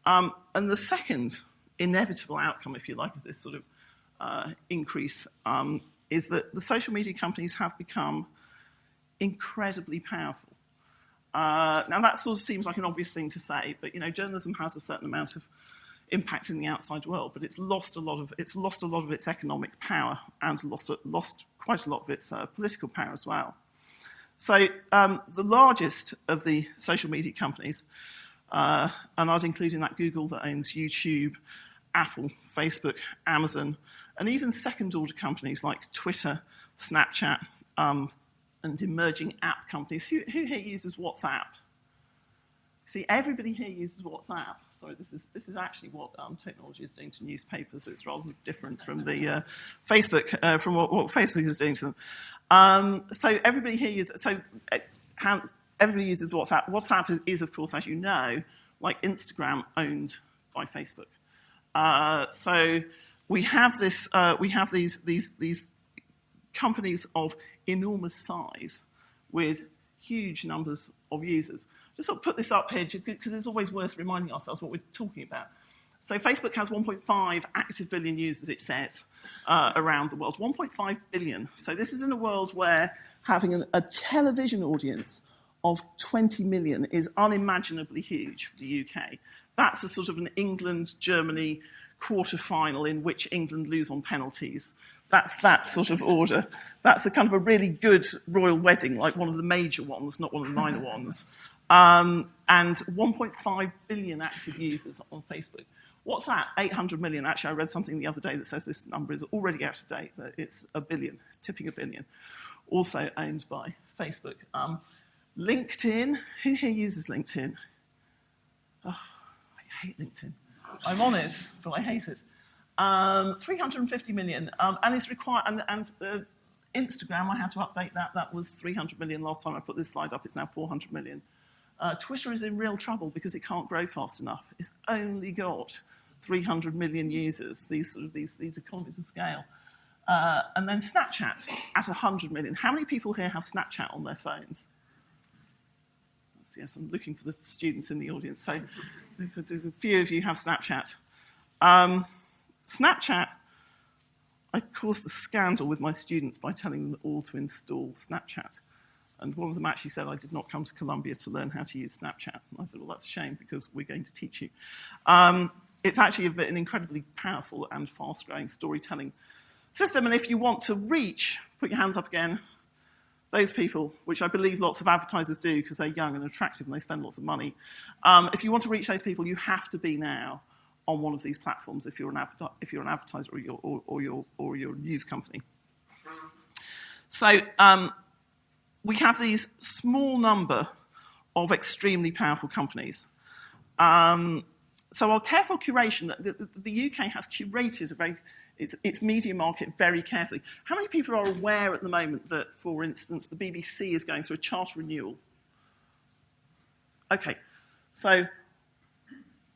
And the second inevitable outcome, if you like, of this sort of increase is that the social media companies have become incredibly powerful. Now that sort of seems like an obvious thing to say, but journalism has a certain amount of impact in the outside world, but it's lost a lot of its economic power and lost quite a lot of its political power as well. So the largest of the social media companies, and I'd include in that Google that owns YouTube, Apple, Facebook, Amazon, and even second-order companies like Twitter, Snapchat, and emerging app companies. Who here uses WhatsApp? See, everybody here uses WhatsApp. Sorry, this is actually what technology is doing to newspapers. It's rather different from the Facebook, from what Facebook is doing to them. So everybody here uses. Everybody uses WhatsApp. WhatsApp is, of course, as you know, like Instagram, owned by Facebook. So we have this. We have these companies of enormous size with huge numbers of users. Just sort of put this up here because it's always worth reminding ourselves what we're talking about. So Facebook has 1.5 active billion users, it says, around the world. 1.5 billion. So this is in a world where having a television audience of 20 million is unimaginably huge for the UK. That's a sort of an England-Germany quarter-final in which England lose on penalties. That's that sort of order. That's a kind of a really good royal wedding, like one of the major ones, not one of the minor ones. And 1.5 billion active users on Facebook. What's that? 800 million. Actually, I read something the other day that says this number is already out of date, that it's a billion. It's tipping a billion. Also owned by Facebook. LinkedIn. Who here uses LinkedIn? Oh, I hate LinkedIn. I'm on it, but I hate it. 350 million. And it's required. And Instagram, I had to update that. That was 300 million last time I put this slide up. It's now 400 million. Twitter is in real trouble because it can't grow fast enough. It's only got 300 million users, these economies of scale. And then Snapchat at 100 million. How many people here have Snapchat on their phones? Yes, I'm looking for the students in the audience. So a few of you have Snapchat. Snapchat, I caused a scandal with my students by telling them all to install Snapchat. And one of them actually said, I did not come to Columbia to learn how to use Snapchat. And I said, well, that's a shame because we're going to teach you. It's actually an incredibly powerful and fast-growing storytelling system. And if you want to reach, put your hands up again, those people, which I believe lots of advertisers do because they're young and attractive and they spend lots of money. If you want to reach those people, you have to be now on one of these platforms if you're an advertiser or your news company. So we have these small number of extremely powerful companies. So our careful curation, the UK has curated its media market very carefully. How many people are aware at the moment that, for instance, the BBC is going through a charter renewal? Okay, so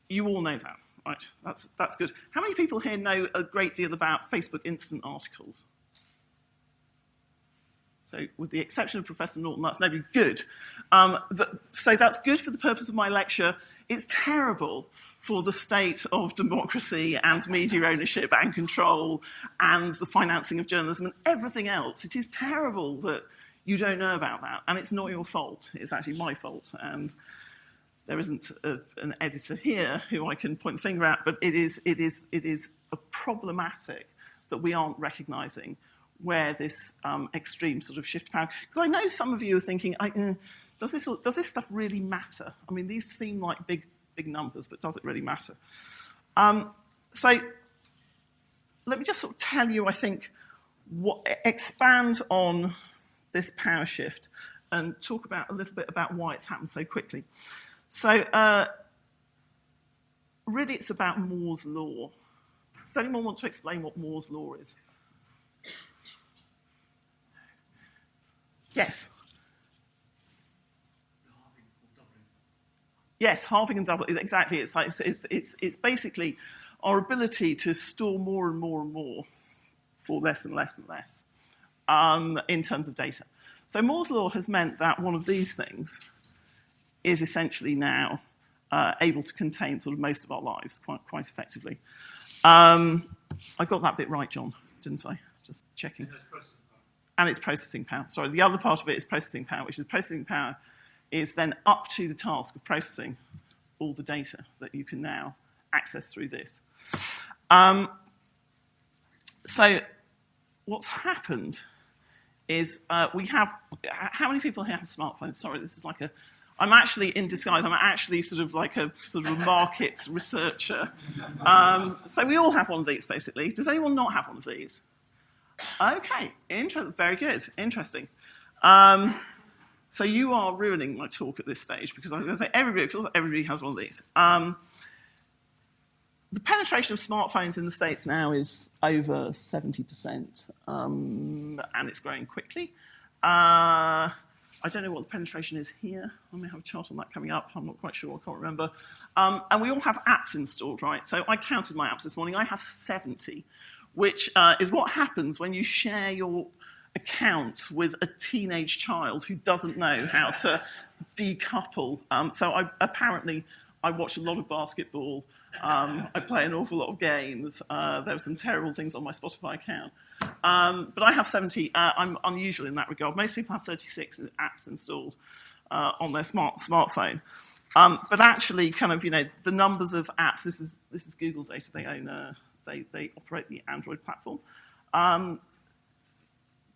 you all know that, right? That's good. How many people here know a great deal about Facebook instant articles? So with the exception of Professor Norton, that's no good. So that's good for the purpose of my lecture. It's terrible for the state of democracy and media ownership and control and the financing of journalism and everything else. It is terrible that you don't know about that. And it's not your fault. It's actually my fault. And there isn't an editor here who I can point the finger at, but it is problematic that we aren't recognising where this extreme sort of shift to power. Because I know some of you are thinking, does this stuff really matter? I mean, these seem like big numbers, but does it really matter? So let me just sort of tell you, I think, expand on this power shift and talk a little bit about why it's happened so quickly. So really it's about Moore's law. Does anyone want to explain what Moore's law is? Yes. Yes, halving and doubling. Exactly. It's basically our ability to store more and more and more for less and less and less in terms of data. So Moore's law has meant that one of these things is essentially now able to contain sort of most of our lives quite effectively. I got that bit right, John, didn't I? Just checking. And it's processing power. Sorry, the other part of it is processing power, which is processing power is then up to the task of processing all the data that you can now access through this. So what's happened is we have, how many people here have smartphones? Sorry, this is like a, I'm actually in disguise. I'm actually sort of like a sort of a market researcher. So we all have one of these, basically. Does anyone not have one of these? Okay, very good, interesting. So you are ruining my talk at this stage because I was going to say everybody, feels like everybody has one of these. The penetration of smartphones in the States now is over 70%, and it's growing quickly. I don't know what the penetration is here. I may have a chart on that coming up. I'm not quite sure. I can't remember. And we all have apps installed, right? So I counted my apps this morning. I have 70, which is what happens when you share your account with a teenage child who doesn't know how to decouple. So apparently I watch a lot of basketball. I play an awful lot of games. There were some terrible things on my Spotify account. But I have 70. I'm unusual in that regard. Most people have 36 apps installed on their smartphone. But actually, kind of, the numbers of apps, this is Google data. They own, they operate the Android platform.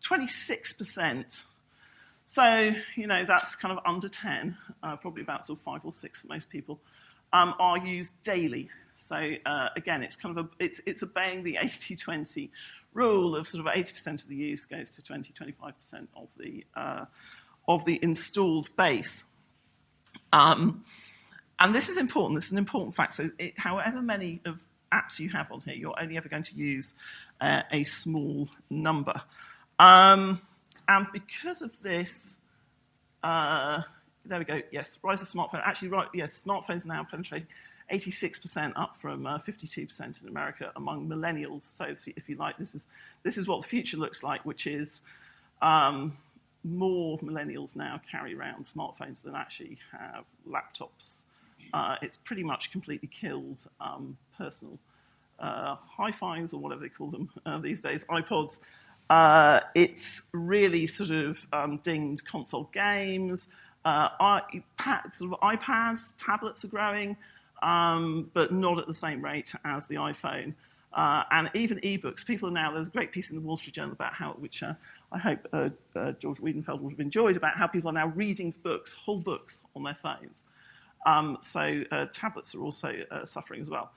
26%. So, that's kind of under 10, probably about sort of 5 or 6 for most people. Are used daily. So again, it's kind of it's obeying the 80-20 rule of sort of 80% of the use goes to 20-25% of the installed base. And this is important. This is an important fact. So however many of apps you have on here, you're only ever going to use a small number. And because of this. There we go, yes, rise of smartphone. Actually, right, yes, smartphones now penetrate 86% up from 52% in America among millennials. So if you like, this is what the future looks like, which is more millennials now carry around smartphones than actually have laptops. It's pretty much completely killed personal hi-fis or whatever they call them these days, iPods. It's really sort of dinged console games. iPads, tablets are growing, but not at the same rate as the iPhone. And even ebooks, people are now, there's a great piece in the Wall Street Journal about how, which I hope George Wiedenfeld would have enjoyed, about how people are now reading books, whole books on their phones. So tablets are also suffering as well.